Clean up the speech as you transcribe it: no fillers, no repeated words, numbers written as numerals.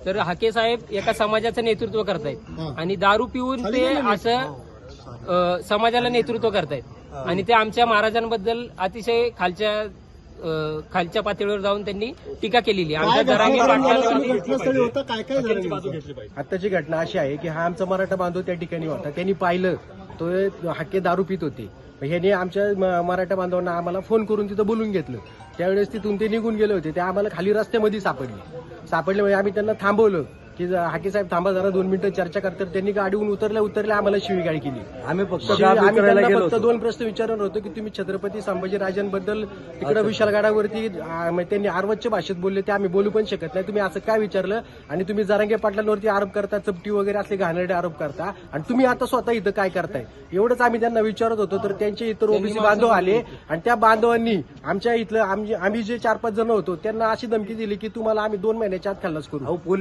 तर हाके साहेब एका समाजाचं नेतृत्व करतायत आणि दारू पिऊन ते असं समाजाला नेतृत्व करतायत आणि ते आमच्या महाराजांबद्दल अतिशय खालच्या पातळीवर जाऊन त्यांनी टीका केलेली आमच्या जरांगे आताची घटना अशी आहे की हा आमचा मराठा बांधव त्या ठिकाणी होता, त्यांनी पाहिलं तो हाके दारू पित होते. ह्याने आमच्या मराठा बांधवांना आम्हाला फोन करून तिथं बोलून घेतलं. त्यावेळेस तिथून ते निघून गेले होते. ते आम्हाला खाली रस्त्यामध्ये सापडले म्हणजे आम्ही त्यांना थांबवलं की हाके साहेब थांबा जरा 2 मिनिटं चर्चा करतात. त्यांनी गाडीहून उतरल्या आम्हाला शिवीगाळी केली. आम्ही फक्त 2 प्रश्न विचारणार होतो की तुम्ही छत्रपती संभाजीराजांबद्दल तिकडे विशालगडावरती त्यांनी आर्वच्य भाषेत बोलले, ते आम्ही बोलू पण शकत नाही. तुम्ही असं काय विचारलं आणि तुम्ही जरांगे पाटलांवरती आरोप करता, चपटी वगैरे असले घाणेरडे आरोप करता आणि तुम्ही आता स्वतः इथं काय करताय, एवढंच आम्ही त्यांना विचारत होतो. तर त्यांचे इतर ओबीसी बांधव आले आणि त्या बांधवांनी आमच्या इथलं आम्ही जे 4-5 जण होतो त्यांना अशी धमकी दिली की तुम्हाला आम्ही 2 महिन्याच्या आत खल्लास करू.